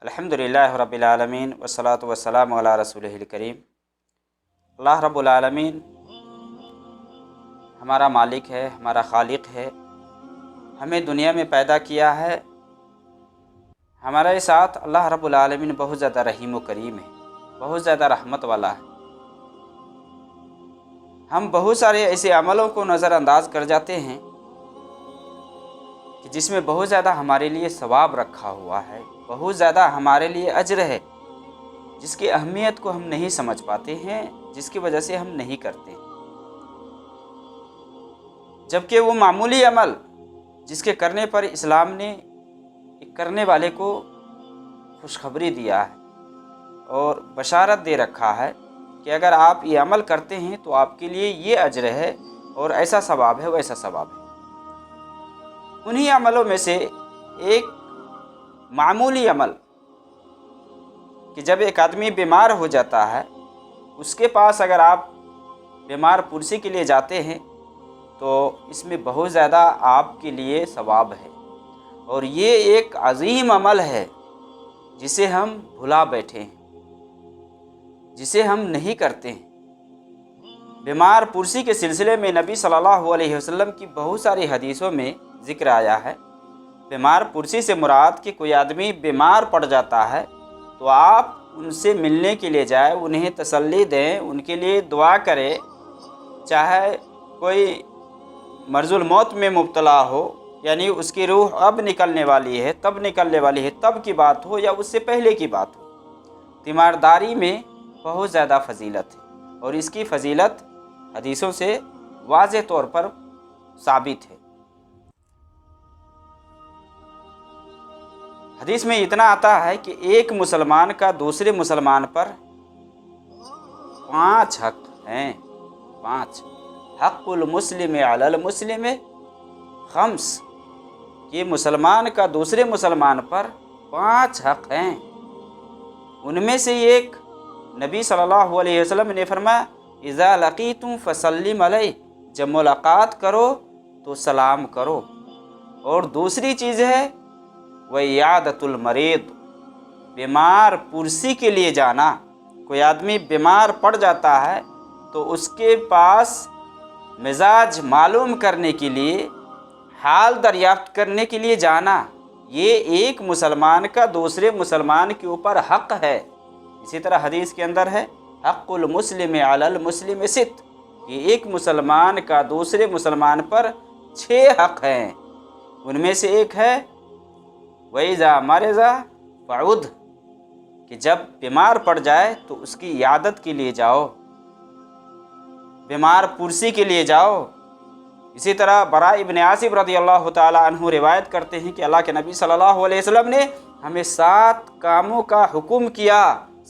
الحمدللہ رب العالمین والصلاة والسلام علی رسولہ الکریم۔ اللہ رب العالمین ہمارا مالک ہے، ہمارا خالق ہے، ہمیں دنیا میں پیدا کیا ہے۔ ہمارے ساتھ اللہ رب العالمین بہت زیادہ رحیم و کریم ہے، بہت زیادہ رحمت والا ہے۔ ہم بہت سارے ایسے عملوں کو نظر انداز کر جاتے ہیں کہ جس میں بہت زیادہ ہمارے لیے ثواب رکھا ہوا ہے، بہت زیادہ ہمارے لیے اجر ہے، جس کی اہمیت کو ہم نہیں سمجھ پاتے ہیں، جس کی وجہ سے ہم نہیں کرتے، جبکہ وہ معمولی عمل جس کے کرنے پر اسلام نے ایک کرنے والے کو خوشخبری دیا ہے اور بشارت دے رکھا ہے کہ اگر آپ یہ عمل کرتے ہیں تو آپ کے لیے یہ اجر ہے اور ایسا ثواب ہے، ویسا ثواب ہے۔ انہی عملوں میں سے ایک معمولی عمل کہ جب ایک آدمی بیمار ہو جاتا ہے، اس کے پاس اگر آپ بیمار پرسی کے لیے جاتے ہیں تو اس میں بہت زیادہ آپ کے لیے ثواب ہے، اور یہ ایک عظیم عمل ہے جسے ہم بھلا بیٹھے ہیں، جسے ہم نہیں کرتے ہیں۔ بیمار پرسی کے سلسلے میں نبی صلی اللہ علیہ وسلم کی بہت ساری حدیثوں میں ذکر آیا ہے۔ بیمار پرسی سے مراد کہ کوئی آدمی بیمار پڑ جاتا ہے تو آپ ان سے ملنے کے لیے جائیں، انہیں تسلی دیں، ان کے لیے دعا کریں، چاہے کوئی مرض الموت میں مبتلا ہو، یعنی اس کی روح اب نکلنے والی ہے، تب نکلنے والی ہے، تب کی بات ہو یا اس سے پہلے کی بات ہو۔ تیمارداری میں بہت زیادہ فضیلت ہے، اور اس کی فضیلت حدیثوں سے واضح طور پر ثابت ہے۔ حدیث میں اتنا آتا ہے کہ ایک مسلمان کا دوسرے مسلمان پر 5 حق ہیں، 5 حق المسلم علی المسلم 5، کہ مسلمان کا دوسرے مسلمان پر 5 حق ہیں۔ ان میں سے ایک نبی صلی اللہ علیہ وسلم نے فرمایا اذا لقیتم فسلم علیہ، جب ملاقات کرو تو سلام کرو۔ اور دوسری چیز ہے وعیادۃ المریض، بیمار پرسی کے لیے جانا۔ کوئی آدمی بیمار پڑ جاتا ہے تو اس کے پاس مزاج معلوم کرنے کے لیے، حال دریافت کرنے کے لیے جانا، یہ ایک مسلمان کا دوسرے مسلمان کے اوپر حق ہے۔ اسی طرح حدیث کے اندر ہے حق المسلم علی المسلم 6، کہ ایک مسلمان کا دوسرے مسلمان پر 6 حق ہیں۔ ان میں سے ایک ہے وَإِذَا مَرِضَ فَعُدْ، کہ جب بیمار پڑ جائے تو اس کی عیادت کے لیے جاؤ، بیمار پرسی کے لیے جاؤ۔ اسی طرح براء ابن عازب رضی اللہ تعالی عنہ روایت کرتے ہیں کہ اللہ کے نبی صلی اللہ علیہ وسلم نے ہمیں 7 کاموں کا حکم کیا،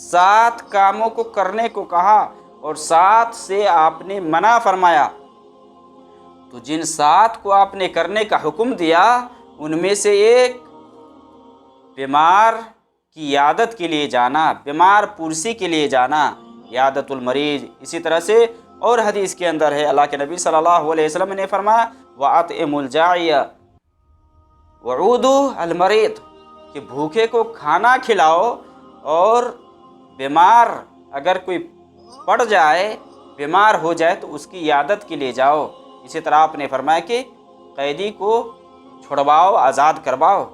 7 کاموں کو کرنے کو کہا، اور 7 سے آپ نے منع فرمایا۔ تو جن 7 کو آپ نے کرنے کا حکم دیا ان میں سے ایک بیمار کی عیادت کے لیے جانا، بیمار پرسی کے لیے جانا، عیادت المریض۔ اسی طرح سے اور حدیث کے اندر ہے اللہ کے نبی صلی اللہ علیہ وسلم نے فرمایا وَأَطْعِمُوا الْجَائِعَ وَعُودُوا الْمَرِيضَ، کہ بھوکے کو کھانا کھلاؤ، اور بیمار اگر کوئی پڑ جائے، بیمار ہو جائے تو اس کی عیادت کے لیے جاؤ۔ اسی طرح آپ نے فرمایا کہ قیدی کو چھڑواؤ، آزاد کرواؤ،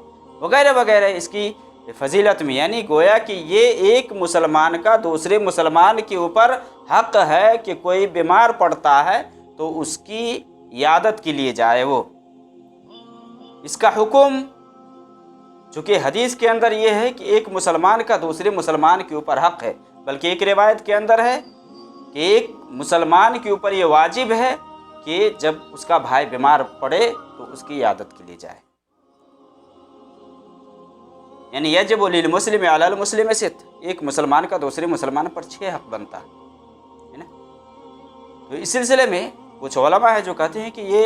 وغیرہ وغیرہ اس کی فضیلت میں، یعنی گویا کہ یہ ایک مسلمان کا دوسرے مسلمان کے اوپر حق ہے کہ کوئی بیمار پڑتا ہے تو اس کی عیادت کے لیے جائے وہ۔ اس کا حکم چونکہ حدیث کے اندر یہ ہے کہ ایک مسلمان کا دوسرے مسلمان کے اوپر حق ہے، بلکہ ایک روایت کے اندر ہے کہ ایک مسلمان کے اوپر یہ واجب ہے کہ جب اس کا بھائی بیمار پڑے تو اس کی عیادت کے لیے جائے۔ یعنی یجب للمسلم علی المسلم 6، ایک مسلمان کا دوسرے مسلمان پر 6 حق بنتا ہے نا۔ تو اس سلسلے میں کچھ علماء ہیں جو کہتے ہیں کہ یہ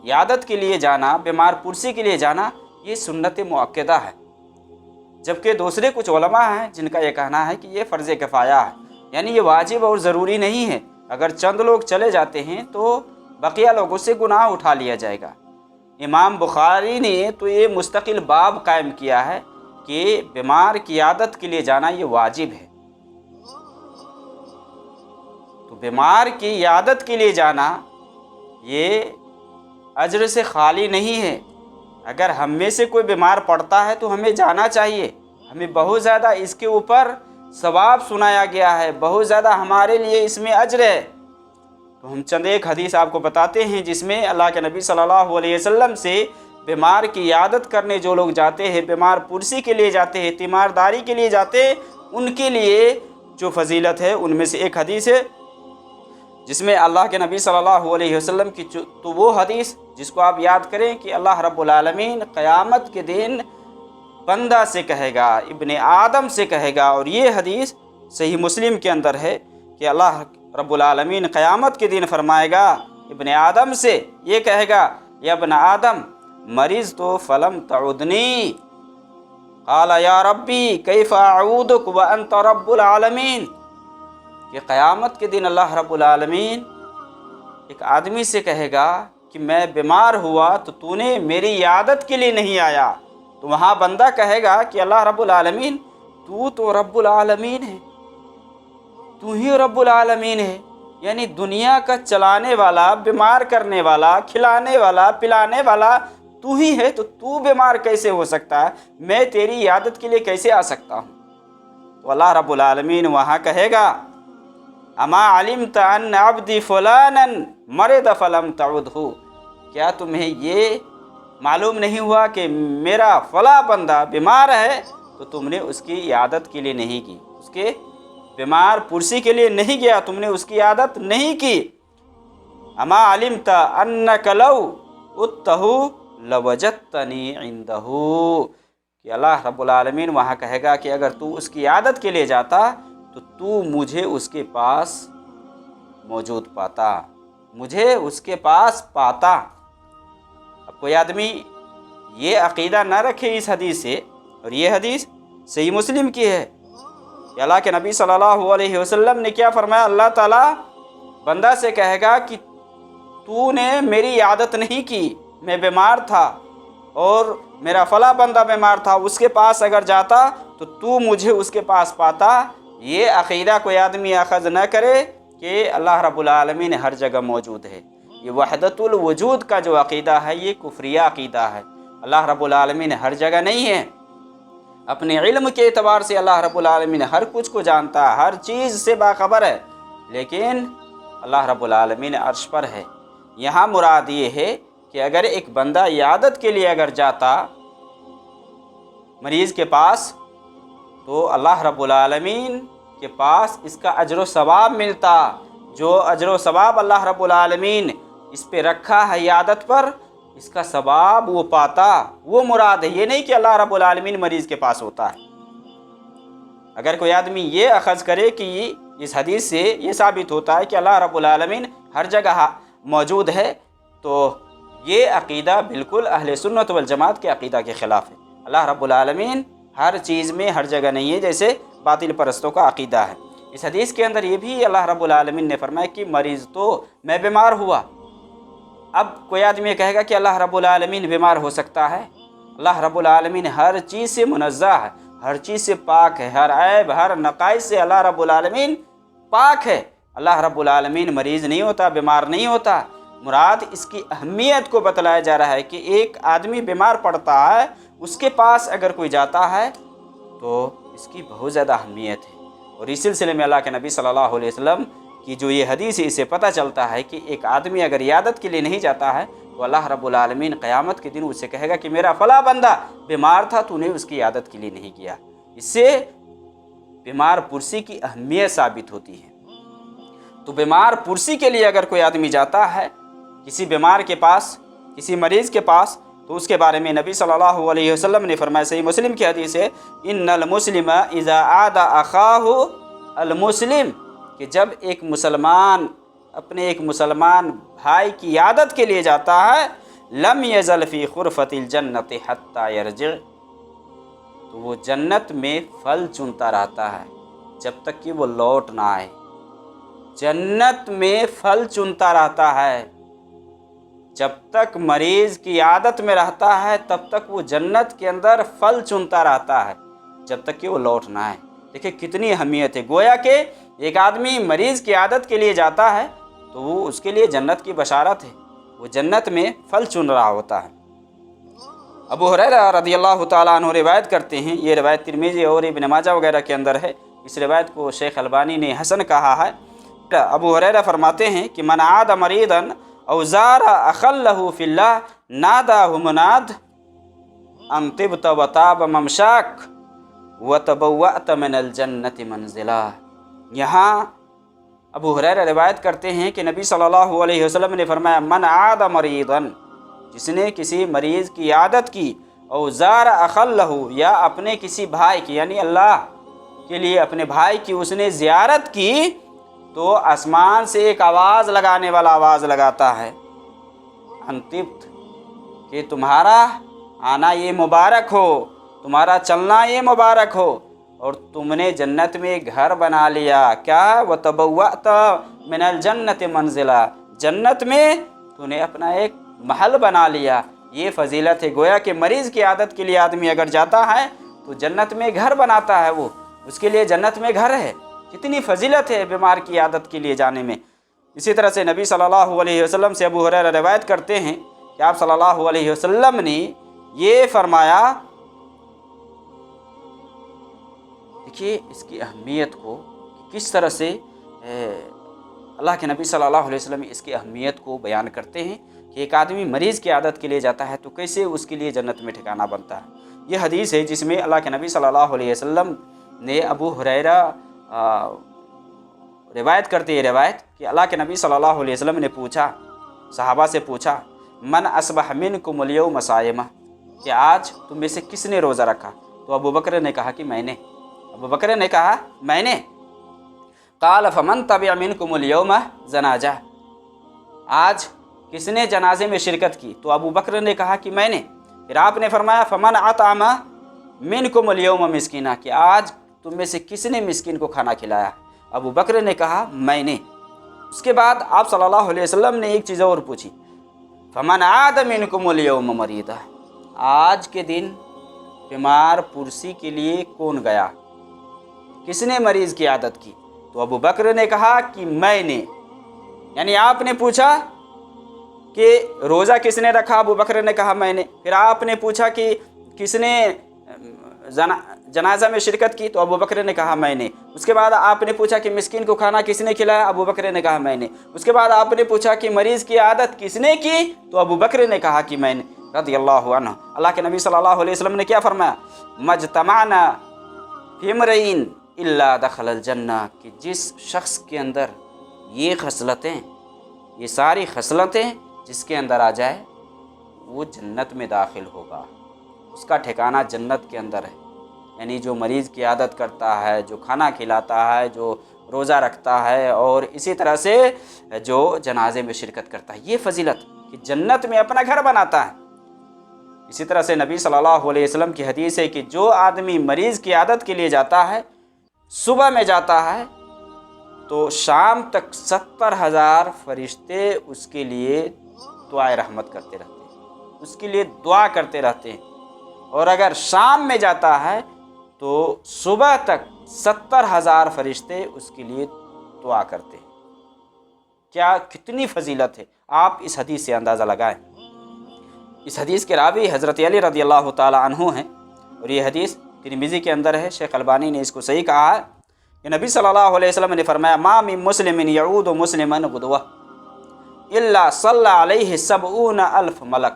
عیادت کے لیے جانا، بیمار پرسی کے لیے جانا، یہ سنت مؤکدہ ہے، جبکہ دوسرے کچھ علماء ہیں جن کا یہ کہنا ہے کہ یہ فرض کفایہ ہے، یعنی یہ واجب اور ضروری نہیں ہے۔ اگر چند لوگ چلے جاتے ہیں تو بقیہ لوگوں سے گناہ اٹھا لیا جائے گا۔ امام بخاری نے تو یہ مستقل باب قائم کیا ہے کہ بیمار کی عیادت کے لیے جانا یہ واجب ہے۔ تو بیمار کی عیادت کے لیے جانا یہ اجر سے خالی نہیں ہے۔ اگر ہم میں سے کوئی بیمار پڑتا ہے تو ہمیں جانا چاہیے، ہمیں بہت زیادہ اس کے اوپر ثواب سنایا گیا ہے، بہت زیادہ ہمارے لیے اس میں اجر ہے۔ تو ہم چند ایک حدیث آپ کو بتاتے ہیں جس میں اللہ کے نبی صلی اللہ علیہ وسلم سے بیمار کی عیادت کرنے جو لوگ جاتے ہیں، بیمار پرسی کے لیے جاتے ہیں، تیمارداری کے لیے جاتے ہیں، ان کے لیے جو فضیلت ہے ان میں سے ایک حدیث ہے جس میں اللہ کے نبی صلی اللہ علیہ وسلم کی تو وہ حدیث جس کو آپ یاد کریں کہ اللہ رب العالمین قیامت کے دن بندہ سے کہے گا، ابن آدم سے کہے گا، اور یہ حدیث صحیح مسلم کے اندر ہے کہ اللہ رب العالمین قیامت کے دن فرمائے گا ابن آدم سے، یہ کہے گا یا ابن آدم مریض تو فلم تعودنی، قال یا ربی کیف اعودک وانت رب العالمین، کہ قیامت کے دن اللہ رب العالمین ایک آدمی سے کہے گا کہ میں بیمار ہوا تو نے میری عیادت کے لیے نہیں آیا، تو وہاں بندہ کہے گا کہ اللہ رب العالمین تو رب العالمین ہے، تو ہی رب العالمین ہے، یعنی دنیا کا چلانے والا، بیمار کرنے والا، کھلانے والا، پلانے والا تو ہی ہے، تو تو بیمار کیسے ہو سکتا ہے، میں تیری عیادت کے لیے کیسے آ سکتا ہوں؟ تو اللہ رب العالمین وہاں کہے گا اما علمت ان عبدی فلانا مرض فلم تعدہ، کیا تمہیں یہ معلوم نہیں ہوا کہ میرا فلاں بندہ بیمار ہے تو تم نے اس کی عیادت کے لیے نہیں کی، اس کے بیمار پرسی کے لیے نہیں گیا، تم نے اس کی عیادت نہیں کی۔ اما علمت انک لو اتہ لوجدتنی عندہ، کہ اللہ رب العالمین وہاں کہے گا کہ اگر تو اس کی عیادت کے لیے جاتا تو مجھے اس کے پاس موجود پاتا، مجھے اس کے پاس پاتا۔ اب کوئی آدمی یہ عقیدہ نہ رکھے اس حدیث سے، اور یہ حدیث صحیح مسلم کی ہے کہ اللہ کے نبی صلی اللہ علیہ وسلم نے کیا فرمایا، اللہ تعالیٰ بندہ سے کہے گا کہ تو نے میری عیادت نہیں کی، میں بیمار تھا اور میرا فلاں بندہ بیمار تھا، اس کے پاس اگر جاتا تو مجھے اس کے پاس پاتا۔ یہ عقیدہ کوئی آدمی اخذ نہ کرے کہ اللہ رب العالمین ہر جگہ موجود ہے۔ یہ وحدت الوجود کا جو عقیدہ ہے یہ کفریہ عقیدہ ہے۔ اللہ رب العالمین ہر جگہ نہیں ہے، اپنے علم کے اعتبار سے اللہ رب العالمین ہر کچھ کو جانتا ہے، ہر چیز سے باخبر ہے، لیکن اللہ رب العالمین عرش پر ہے۔ یہاں مراد یہ ہے کہ اگر ایک بندہ عیادت کے لیے اگر جاتا مریض کے پاس تو اللہ رب العالمین کے پاس اس کا اجر و ثواب ملتا، جو اجر و ثواب اللہ رب العالمین اس پہ رکھا ہے عیادت پر، اس کا ثواب وہ پاتا، وہ مراد ہے۔ یہ نہیں کہ اللہ رب العالمین مریض کے پاس ہوتا ہے۔ اگر کوئی آدمی یہ اخذ کرے کہ اس حدیث سے یہ ثابت ہوتا ہے کہ اللہ رب العالمین ہر جگہ موجود ہے، تو یہ عقیدہ بالکل اہل سنت والجماعت کے عقیدہ کے خلاف ہے۔ اللہ رب العالمین ہر چیز میں ہر جگہ نہیں ہے، جیسے باطل پرستوں کا عقیدہ ہے۔ اس حدیث کے اندر یہ بھی اللہ رب العالمین نے فرمایا کہ مریض تو میں بیمار ہوا۔ اب کوئی آدمی کہے گا کہ اللہ رب العالمین بیمار ہو سکتا ہے؟ اللہ رب العالمین ہر چیز سے منزہ ہے، ہر چیز سے پاک ہے، ہر عیب، ہر نقائص سے اللہ رب العالمین پاک ہے۔ اللہ رب العالمین مریض نہیں ہوتا، بیمار نہیں ہوتا۔ مراد اس کی اہمیت کو بتلایا جا رہا ہے کہ ایک آدمی بیمار پڑتا ہے، اس کے پاس اگر کوئی جاتا ہے تو اس کی بہت زیادہ اہمیت ہے۔ اور اس سلسلے میں اللہ کے نبی صلی اللہ علیہ وسلم کی جو یہ حدیث ہے، اسے پتہ چلتا ہے کہ ایک آدمی اگر عیادت کے لیے نہیں جاتا ہے تو اللہ رب العالمین قیامت کے دن اس سے کہے گا کہ میرا فلاں بندہ بیمار تھا، تو نے اس کی عیادت کے لیے نہیں کیا۔ اس سے بیمار پرسی کی اہمیت ثابت ہوتی ہے۔ تو بیمار پرسی کے لیے اگر کوئی آدمی جاتا ہے کسی بیمار کے پاس، کسی مریض کے پاس، تو اس کے بارے میں نبی صلی اللہ علیہ وسلم نے فرمایا، صحیح مسلم کی حدیث ہے، ان المسلم اذا عاد اخاہ المسلم، کہ جب ایک مسلمان اپنے ایک مسلمان بھائی کی عیادت کے لیے جاتا ہے، لم یزل فی خرفۃ الجنۃ حتی یرجع، تو وہ جنت میں پھل چنتا رہتا ہے جب تک کہ وہ لوٹ نہ آئے۔ جنت میں پھل چنتا رہتا ہے جب تک مریض کی عادت میں رہتا ہے تب تک وہ جنت کے اندر پھل چنتا رہتا ہے جب تک کہ وہ لوٹ نہ آئے۔ دیکھیں کتنی اہمیت ہے، گویا کہ ایک آدمی مریض کی عادت کے لیے جاتا ہے تو وہ اس کے لیے جنت کی بشارت ہے، وہ جنت میں پھل چن رہا ہوتا ہے۔ ابو ہریرہ رضی اللہ تعالیٰ عنہ روایت کرتے ہیں، یہ روایت ترمذی اور ابن ماجہ وغیرہ کے اندر ہے، اس روایت کو شیخ البانی نے حسن کہا ہے۔ ابو ہریرہ فرماتے ہیں کہ من عاد مریضا او زار اخا لہ فی اللہ ناداہ مناد ان طبت وطاب ممشاک وتبوأت من الجنت منزلا۔ یہاں ابو ہریرہ روایت کرتے ہیں کہ نبی صلی اللہ علیہ وسلم نے فرمایا من عاد مریضا، جس نے کسی مریض کی عادت کی، او زار اخا لہ، یا اپنے کسی بھائی کی، یعنی اللہ کے لیے اپنے بھائی کی اس نے زیارت کی، تو آسمان سے ایک آواز لگانے والا آواز لگاتا ہے، انتبت، کہ تمہارا آنا یہ مبارک ہو، تمہارا چلنا یہ مبارک ہو، اور تم نے جنت میں گھر بنا لیا۔ کیا؟ وَتَبَوَّأْتَ مِنَ الْجَنَّةِ مَنزِلًا، جنت میں تو نے اپنا ایک محل بنا لیا۔ یہ فضیلت ہے، گویا کہ مریض کی عادت کے لیے آدمی اگر جاتا ہے تو جنت میں گھر بناتا ہے، وہ اس کے لیے جنت میں گھر ہے۔ کتنی فضیلت ہے بیمار کی عادت کے لیے جانے میں۔ اسی طرح سے نبی صلی اللہ علیہ وسلم سے ابو ہریرہ روایت کرتے ہیں کہ آپ صلی اللہ علیہ وسلم نے یہ فرمایا، دیکھیے اس کی اہمیت کو کس طرح سے اللہ کے نبی صلی اللہ علیہ وسلم اس کی اہمیت کو بیان کرتے ہیں کہ ایک آدمی مریض کی عادت کے لیے جاتا ہے تو کیسے اس کے لیے جنت میں ٹھکانہ بنتا ہے۔ یہ حدیث ہے جس میں اللہ کے نبی صلی اللہ علیہ وسلم نے ابو ہریرہ روایت کرتے یہ روایت کہ اللہ کے نبی صلی اللہ علیہ وسلم نے پوچھا، صحابہ سے پوچھا، من اصبح منکم اليوم صائما، کہ آج تم میں سے کس نے روزہ رکھا؟ تو ابو بکر نے کہا کہ میں نے۔ ابو بکر نے کہا میں نے۔ قال فمن تبع منکم اليوم جنازہ، آج کس نے جنازے میں شرکت کی؟ تو ابو بکر نے کہا کہ میں نے۔ پھر آپ نے فرمایا فمن اطعم منکم اليوم مسکینا، کہ آج تم میں سے کس نے مسکین کو کھانا کھلایا؟ ابو بکر نے کہا میں نے۔ اس کے بعد آپ صلی اللہ علیہ وسلم نے ایک چیز اور پوچھی، فمن عاد منکم اليوم مریضا، آج کے دن بیمار پرسی کے لیے کون گیا؟ کس نے مریض کی عادت کی؟ تو ابو بکر نے کہا کہ میں نے۔ یعنی آپ نے پوچھا کہ روزہ کس نے رکھا؟ ابو بکر نے کہا میں نے۔ پھر آپ نے پوچھا کہ کس نے جنازہ میں شرکت کی؟ تو ابو بکر نے کہا میں نے۔ اس کے بعد آپ نے پوچھا کہ مسکین کو کھانا کس نے کھلایا؟ ابو بکر نے کہا میں نے۔ اس کے بعد آپ نے پوچھا کہ مریض کی عادت کس نے کی؟ تو ابو بکر نے کہا کہ میں نے، رضی اللہ عنہ۔ اللہ کے نبی صلی اللہ علیہ وسلم نے کیا فرمایا؟ مجتمعنا فی امرئ الا دخل الجنہ، کہ جس شخص کے اندر یہ خصلتیں، یہ ساری خصلتیں جس کے اندر آ جائے وہ جنت میں داخل ہوگا، اس کا ٹھکانہ جنت کے اندر ہے۔ یعنی جو مریض کی عادت کرتا ہے، جو کھانا کھلاتا ہے، جو روزہ رکھتا ہے، اور اسی طرح سے جو جنازے میں شرکت کرتا ہے، یہ فضیلت کہ جنت میں اپنا گھر بناتا ہے۔ اسی طرح سے نبی صلی اللہ علیہ وسلم کی حدیث ہے کہ جو آدمی مریض کی عادت کے لیے جاتا ہے، صبح میں جاتا ہے تو شام تک 70,000 فرشتے اس کے لیے دعائے رحمت کرتے رہتے ہیں، اس کے لیے دعا کرتے رہتے ہیں۔ اور اگر شام میں جاتا ہے تو صبح تک 70,000 فرشتے اس کے لیے دعا کرتے ہیں۔ کیا کتنی فضیلت ہے، آپ اس حدیث سے اندازہ لگائیں۔ اس حدیث کے راوی حضرت علی رضی اللہ تعالی عنہ ہیں، اور یہ حدیث ترمذی کے اندر ہے، شیخ البانی نے اس کو صحیح کہا ہے کہ نبی صلی اللہ علیہ وسلم نے فرمایا ما من مسلم یعود مسلما غدوہ الا صلی علیہ 70,000 ملک،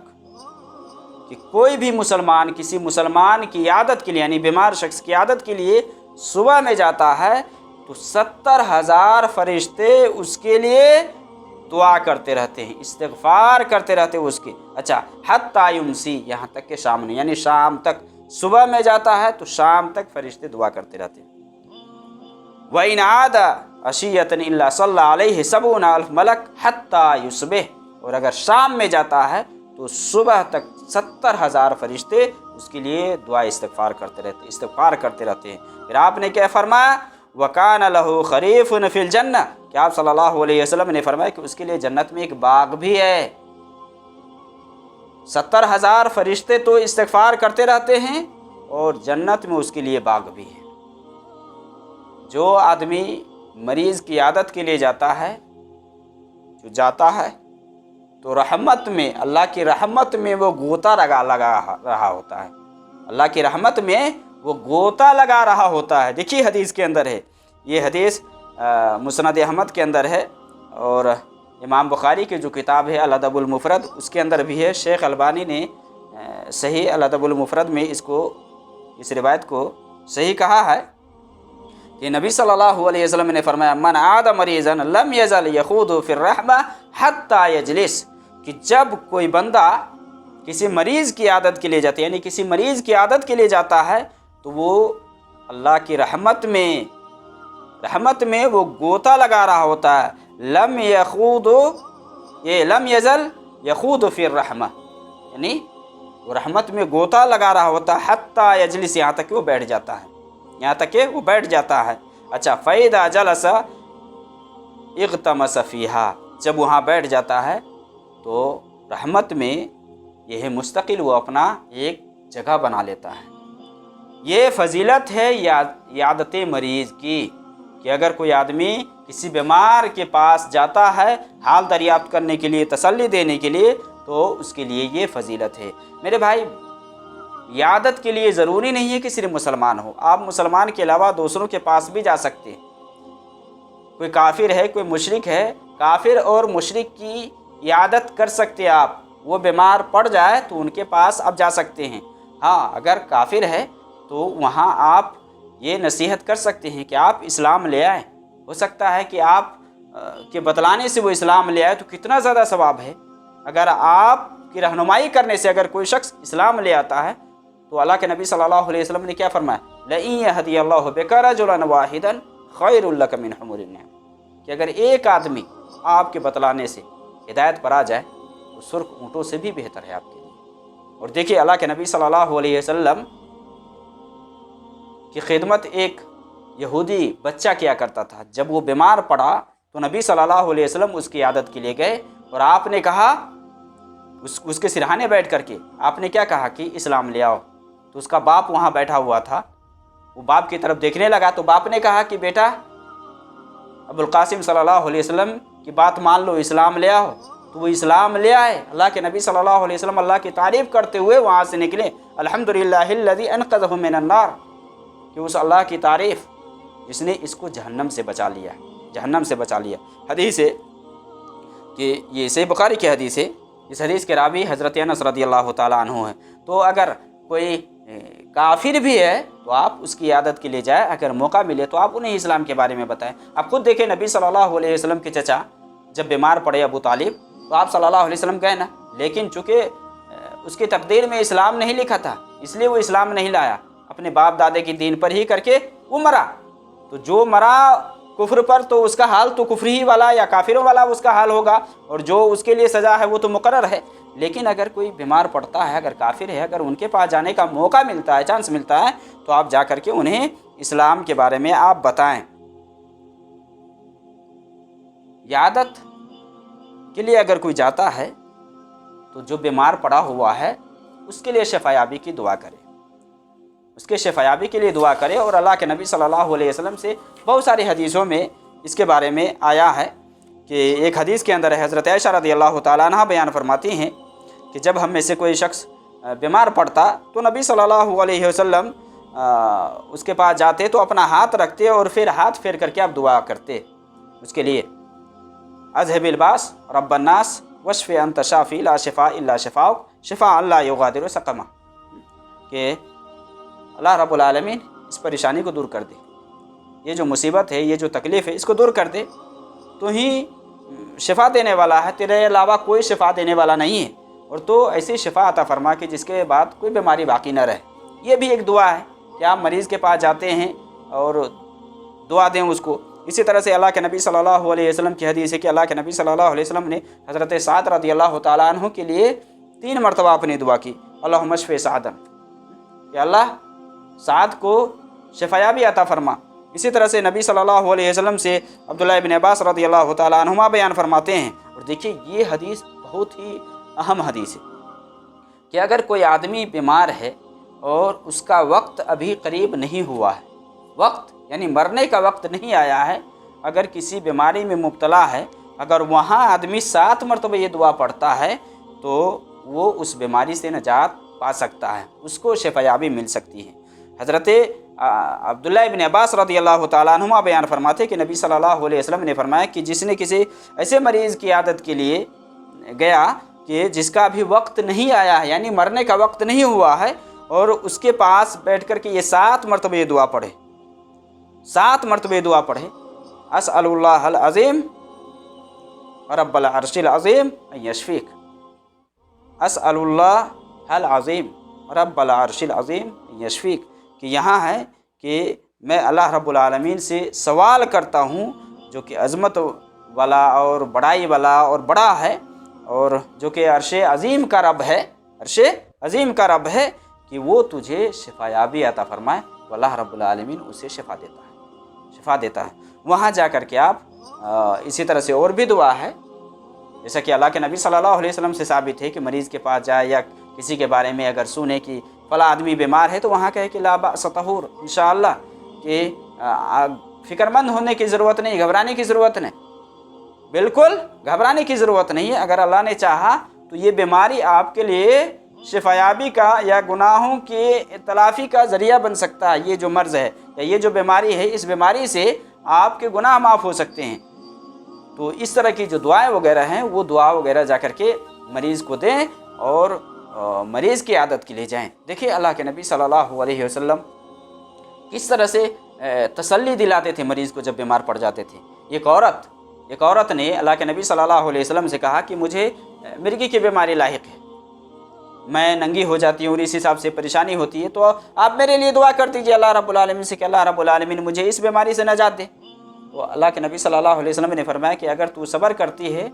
کہ کوئی بھی مسلمان کسی مسلمان کی عادت کے لیے، یعنی بیمار شخص کی عادت کے لیے صبح میں جاتا ہے تو 70,000 فرشتے اس کے لیے دعا کرتے رہتے ہیں، استغفار کرتے رہتے ہیں اس کے۔ اچھا، حتی یمسی، یہاں تک کہ شام نہیں، یعنی شام تک، صبح میں جاتا ہے تو شام تک فرشتے دعا کرتے رہتے ہیں۔ وَإِنْ عَادَ عَشِيَّةً إِلَّا صَلَّى عَلَيْهِ 70,000 ملک حتی یصبح، اور اگر شام میں جاتا ہے تو صبح تک 70,000 فرشتے اس کے لیے دعا استغفار کرتے رہتے ہیں۔ پھر آپ نے کیا فرمایا؟ وَكَانَ لَهُ خَرِيفٌ فِي الْجَنَّةِ، کہ آپ صلی اللہ علیہ وسلم نے فرمایا کہ اس کے لیے جنت میں ایک باغ بھی ہے، 70,000 فرشتے تو استغفار کرتے رہتے ہیں اور جنت میں اس کے لیے باغ بھی ہے۔ جو آدمی مریض کی عیادت کے لیے جاتا ہے تو رحمت میں، اللہ کی رحمت میں وہ غوطہ لگا رہا ہوتا ہے، اللہ کی رحمت میں وہ غوطہ لگا رہا ہوتا ہے۔ دیکھیے حدیث کے اندر ہے، یہ حدیث مسند احمد کے اندر ہے، اور امام بخاری کی جو کتاب ہے الادب المفرد اس کے اندر بھی ہے۔ شیخ البانی نے صحیح الادب المفرد میں اس روایت کو صحیح کہا ہے کہ نبی صلی اللہ علیہ وسلم نے فرمایا من عاد مریضا لم یزل یخوض فی الرحمہ حتی یجلس، کہ جب کوئی بندہ کسی مریض کی عادت کے لیے جاتا ہے، یعنی کسی مریض کی عادت کے لیے جاتا ہے، تو وہ اللہ کی رحمت میں وہ غوطہ لگا رہا ہوتا ہے۔ لم یزل یخوض فی الرحمہ، یعنی وہ رحمت میں غوطہ لگا رہا ہوتا ہے حتی یجلس، یہاں تک کہ وہ بیٹھ جاتا ہے، اچھا فَإِذَا جَلَسَ اغتمس فیہا، جب وہاں بیٹھ جاتا ہے تو رحمت میں یہ مستقل وہ اپنا ایک جگہ بنا لیتا ہے۔ یہ فضیلت ہے عیادت مریض کی، کہ اگر کوئی آدمی کسی بیمار کے پاس جاتا ہے حال دریافت کرنے کے لیے، تسلی دینے کے لیے، تو اس کے لیے یہ فضیلت ہے۔ میرے بھائی، عیادت کے لیے ضروری نہیں ہے کہ صرف مسلمان ہو، آپ مسلمان کے علاوہ دوسروں کے پاس بھی جا سکتے ہیں۔ کوئی کافر ہے، کوئی مشرک ہے، کافر اور مشرک کی عیادت کر سکتے آپ، وہ بیمار پڑ جائے تو ان کے پاس آپ جا سکتے ہیں۔ ہاں، اگر کافر ہے تو وہاں آپ یہ نصیحت کر سکتے ہیں کہ آپ اسلام لے آئیں، ہو سکتا ہے کہ آپ کے بتلانے سے وہ اسلام لے آئے تو کتنا زیادہ ثواب ہے۔ اگر آپ کی رہنمائی کرنے سے اگر کوئی شخص اسلام لے آتا ہے تو اللہ کے نبی صلی اللہ علیہ وسلم نے کیا فرمایا؟ لَإِن يَهْدِيَ اللَّهُ بِكَ رَجُلًا وَاحِدًا خَيْرٌ لَكَ مِنْ حُمُرِ النَّعَمِ، کہ اگر ایک آدمی آپ کے بتلانے سے ہدایت پر آ جائے تو سرخ اونٹوں سے بھی بہتر ہے آپ کے لیے۔ اور دیکھیے اللہ کے نبی صلی اللہ علیہ وسلم کی خدمت ایک یہودی بچہ کیا کرتا تھا۔ جب وہ بیمار پڑا تو نبی صلی اللہ علیہ وسلم اس کی عیادت کے لیے گئے، اور آپ نے کہا، اس کے سرہانے بیٹھ کر کے آپ نے کیا کہا کہ اسلام لے آؤ۔ تو اس کا باپ وہاں بیٹھا ہوا تھا، وہ باپ کی طرف دیکھنے لگا تو باپ نے کہا کہ بیٹا ابو القاسم صلی اللہ علیہ وسلم کی بات مان لو، اسلام لے آؤ۔ تو وہ اسلام لے آئے۔ اللہ کے نبی صلی اللہ علیہ وسلم اللہ کی تعریف کرتے ہوئے وہاں سے نکلے، الحمدللہ الذی انقذہ من النار، کہ اس اللہ کی تعریف جس نے اس کو جہنم سے بچا لیا۔ حدیث ہے کہ یہ صحیح بخاری کی حدیث ہے، اس حدیث کے راوی حضرت انس رضی اللہ تعالیٰ عنہ ہیں۔ تو اگر کوئی کافر بھی ہے تو آپ اس کی عیادت کے لیے جائیں، اگر موقع ملے تو آپ انہیں اسلام کے بارے میں بتائیں۔ آپ خود دیکھیں نبی صلی اللہ علیہ وسلم کے چچا جب بیمار پڑے ابو طالب، تو آپ صلی اللہ علیہ وسلم گئے نا، لیکن چونکہ اس کی تقدیر میں اسلام نہیں لکھا تھا، اس لیے وہ اسلام نہیں لایا، اپنے باپ دادے کی دین پر ہی کر کے وہ مرا۔ تو جو مرا کفر پر تو اس کا حال تو کفر ہی والا یا کافروں والا اس کا حال ہوگا، اور جو اس کے لیے سزا ہے وہ تو مقرر ہے۔ لیکن اگر کوئی بیمار پڑتا ہے، اگر کافر ہے، اگر ان کے پاس جانے کا موقع ملتا ہے، چانس ملتا ہے، تو آپ جا کر کے انہیں اسلام کے بارے میں آپ بتائیں۔ عیادت کے لیے اگر کوئی جاتا ہے تو جو بیمار پڑا ہوا ہے اس کے لیے شفایابی کی دعا کرے، اس کے شفایابی کے لیے دعا کرے۔ اور اللہ کے نبی صلی اللہ علیہ وسلم سے بہت ساری حدیثوں میں اس کے بارے میں آیا ہے، کہ ایک حدیث کے اندر ہے حضرت عائشہ رضی اللہ تعالیٰ عنہ بیان فرماتی ہیں کہ جب ہم میں سے کوئی شخص بیمار پڑتا تو نبی صلی اللہ علیہ وسلم اس کے پاس جاتے تو اپنا ہاتھ رکھتے اور پھر ہاتھ پھیر کر کے آپ دعا کرتے اس کے لیے، اذهب الباس رب الناس واشف انت شافی لا شفاء الا شفاؤک شفاء لا یغادر سقما، کہ اللہ رب العالمین اس پریشانی کو دور کر دے، یہ جو مصیبت ہے، یہ جو تکلیف ہے، اس کو دور کر دے، تو ہی شفا دینے والا ہے، تیرے علاوہ کوئی شفا دینے والا نہیں ہے، اور تو ایسی شفا عطا فرما کہ جس کے بعد کوئی بیماری باقی نہ رہے۔ یہ بھی ایک دعا ہے کہ آپ مریض کے پاس جاتے ہیں اور دعا دیں اس کو۔ اسی طرح سے اللہ کے نبی صلی اللہ علیہ وسلم کی حدیث ہے کہ اللہ کے نبی صلی اللہ علیہ وسلم نے حضرت سعد رضی اللہ تعالیٰ عنہ کے لیے 3 مرتبہ اپنی دعا کی، اللہم اشف سعدا، کہ اللہ سعد کو شفایابی عطا فرما۔ اسی طرح سے نبی صلی اللہ علیہ وسلم سے عبداللہ ابن عباس رضی اللہ تعالیٰ عنہما بیان فرماتے ہیں، اور دیکھیے یہ حدیث بہت ہی اہم حدیث ہے، کہ اگر کوئی آدمی بیمار ہے اور اس کا وقت ابھی قریب نہیں ہوا ہے، وقت یعنی مرنے کا وقت نہیں آیا ہے، اگر کسی بیماری میں مبتلا ہے، اگر وہاں آدمی 7 مرتبہ یہ دعا پڑھتا ہے تو وہ اس بیماری سے نجات پا سکتا ہے، اس کو شفا یابی مل سکتی ہے۔ حضرت عبداللہ ابن عباس رضی اللہ تعالیٰ عنہما بیان فرماتے کہ نبی صلی اللہ علیہ وسلم نے فرمایا کہ جس نے کسی ایسے مریض کی عیادت کے لیے گیا کہ جس کا ابھی وقت نہیں آیا ہے، یعنی مرنے کا وقت نہیں ہوا ہے، اور اس کے پاس بیٹھ کر کے یہ 7 مرتبہ یہ دعا پڑھے، 7 مرتبہ یہ دعا پڑھے، اسأل اللہ العظیم رب العرش العظیم ان یشفیک، اسأل اللہ العظیم رب العرش العظیم ان یشفیک، کہ یہاں ہے کہ میں اللہ رب العالمین سے سوال کرتا ہوں جو کہ عظمت والا اور بڑائی والا اور بڑا ہے، اور جو کہ عرش عظیم کا رب ہے، عرش عظیم کا رب ہے، کہ وہ تجھے شفا یابی عطا فرمائے، تو اللہ رب العالمین اسے شفا دیتا ہے۔ وہاں جا کر کے آپ اسی طرح سے اور بھی دعا ہے، جیسا کہ اللہ کے نبی صلی اللہ علیہ وسلم سے ثابت ہے کہ مریض کے پاس جائے یا کسی کے بارے میں اگر سنے کہ فلاں آدمی بیمار ہے تو وہاں کہے کہ لا بأس طہور، انشاءاللہ، کہ فکر مند ہونے کی ضرورت نہیں، گھبرانے کی ضرورت نہیں، بالکل گھبرانے کی ضرورت نہیں ہے۔ اگر اللہ نے چاہا تو یہ بیماری آپ کے لیے شفا یابی کا یا گناہوں کی تلافی کا ذریعہ بن سکتا ہے۔ یہ جو مرض ہے یا یہ جو بیماری ہے، اس بیماری سے آپ کے گناہ معاف ہو سکتے ہیں۔ تو اس طرح کی جو دعائیں وغیرہ ہیں وہ دعا وغیرہ جا کر کے مریض کو دیں اور مریض کی عادت کے لیے جائیں۔ دیکھیے اللہ کے نبی صلی اللہ علیہ وسلم کس طرح سے تسلی دلاتے تھے مریض کو جب بیمار پڑ جاتے تھے۔ ایک عورت نے اللہ کے نبی صلی اللہ علیہ وسلم سے کہا کہ مجھے مرگی کی بیماری لاحق ہے، میں ننگی ہو جاتی ہوں اور اس حساب سے پریشانی ہوتی ہے، تو آپ میرے لیے دعا کر دیجیے اللہ رب العالمین سے کہ اللہ رب العالمین مجھے اس بیماری سے نجات دے۔ تو اللہ کے نبی صلی اللہ علیہ وسلم نے فرمایا کہ اگر تو صبر کرتی ہے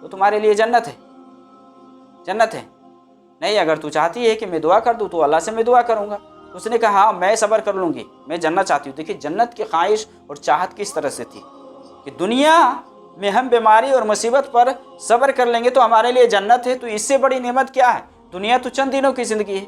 تو تمہارے لیے جنت ہے، نہیں اگر تو چاہتی ہے کہ میں دعا کر دوں تو اللہ سے میں دعا کروں گا۔ تو اس نے کہا ہاں میں صبر کر لوں گی، میں جنت چاہتی ہوں۔ دیکھیے جنت کی خواہش اور چاہت کس طرح سے تھی کہ دنیا میں ہم بیماری اور مصیبت پر صبر کر لیں گے تو ہمارے لیے جنت ہے، تو اس سے بڑی نعمت کیا ہے؟ دنیا تو چند دنوں کی زندگی ہے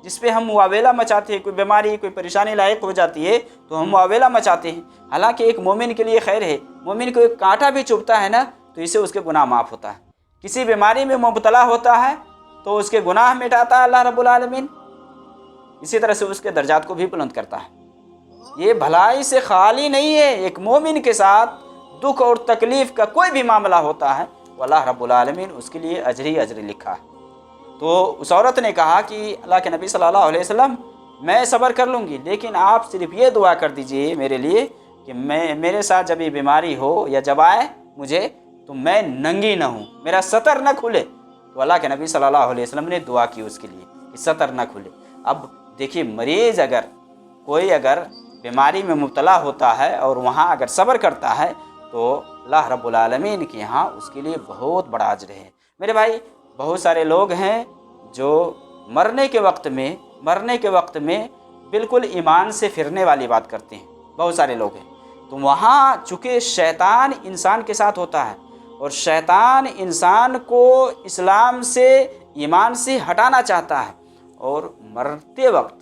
جس پہ ہم واویلا مچاتے ہیں، کوئی بیماری کوئی پریشانی لاحق ہو جاتی ہے تو ہم واویلا مچاتے ہیں۔ حالانکہ ایک مومن کے لیے خیر ہے، مومن کو ایک کانٹا بھی چبھتا ہے نا تو اسے اس کے گناہ معاف ہوتا ہے، کسی بیماری میں مبتلا ہوتا ہے تو اس کے گناہ مٹاتا ہے اللہ رب العالمین، اسی طرح سے اس کے درجات کو بھی بلند کرتا ہے۔ یہ بھلائی سے خالی نہیں ہے، ایک مومن کے ساتھ دکھ اور تکلیف کا کوئی بھی معاملہ ہوتا ہے وہ اللہ رب العالمین اس کے لیے اجر ہی اجر لکھا ہے۔ تو اس عورت نے کہا کہ اللہ کے نبی صلی اللہ علیہ وسلم میں صبر کر لوں گی، لیکن آپ صرف یہ دعا کر دیجئے میرے لیے کہ میرے ساتھ جب یہ بیماری ہو یا جب آئے مجھے تو میں ننگی نہ ہوں، میرا سطر نہ کھلے۔ تو اللہ کے نبی صلی اللہ علیہ وسلم نے دعا کی اس کے لیے کہ سطر نہ کھلے۔ اب دیکھیے مریض اگر بیماری میں مبتلا ہوتا ہے اور وہاں اگر صبر کرتا ہے تو اللہ رب العالمین کے یہاں اس کے لیے بہت بڑا اجر ہے۔ میرے بھائی بہت سارے لوگ ہیں جو مرنے کے وقت میں بالکل ایمان سے پھرنے والی بات کرتے ہیں، بہت سارے لوگ ہیں۔ تو وہاں چونکہ شیطان انسان کے ساتھ ہوتا ہے اور شیطان انسان کو اسلام سے ایمان سے ہٹانا چاہتا ہے، اور مرتے وقت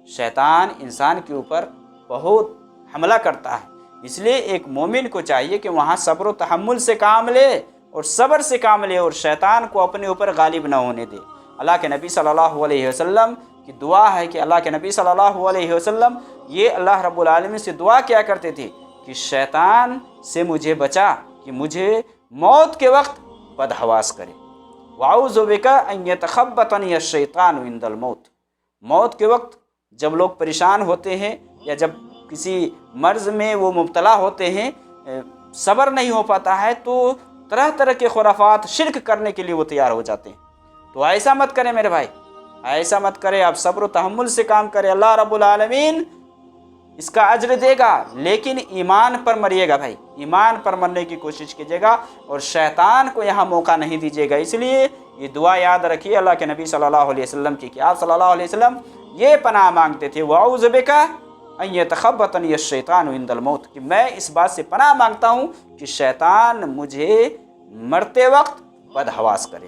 شیطان انسان کے اوپر بہت حملہ کرتا ہے۔ اس لیے ایک مومن کو چاہیے کہ وہاں صبر و تحمل سے کام لے اور صبر سے کام لے اور شیطان کو اپنے اوپر غالب نہ ہونے دے۔ اللہ کے نبی صلی اللہ علیہ وسلم کی دعا ہے کہ اللہ کے نبی صلی اللہ علیہ وسلم یہ اللہ رب العالمین سے دعا کیا کرتے تھے کہ شیطان سے مجھے بچا کہ مجھے موت کے وقت بدحواس کرے، وَأَعُوذُ بِكَ أَن يَتَخَبَّطَنِيَ الشَّيْطَانُ عِندَ الْمَوْتِ۔ موت کے وقت جب لوگ پریشان ہوتے ہیں یا جب کسی مرض میں وہ مبتلا ہوتے ہیں، صبر نہیں ہو پاتا ہے تو طرح طرح کے خرافات شرک کرنے کے لیے وہ تیار ہو جاتے ہیں۔ تو ایسا مت کریں میرے بھائی، ایسا مت کریں، آپ صبر و تحمل سے کام کریں، اللہ رب العالمین اس کا اجر دے گا، لیکن ایمان پر مریے گا بھائی، ایمان پر مرنے کی کوشش کیجیے گا اور شیطان کو یہاں موقع نہیں دیجیے گا۔ اس لیے یہ دعا یاد رکھیے اللہ کے نبی صلی اللہ علیہ وسلم کی کہ آپ صلی اللہ علیہ وسلم یہ پناہ مانگتے تھے وَأَعُوذُ بِكَ أَن يَتَخَبَّطَنِيَ الشَّيْطَانُ عِندَ الْمَوْتِ، کہ میں اس بات سے پناہ مانگتا ہوں کہ شیطان مجھے مرتے وقت بدحواس کرے۔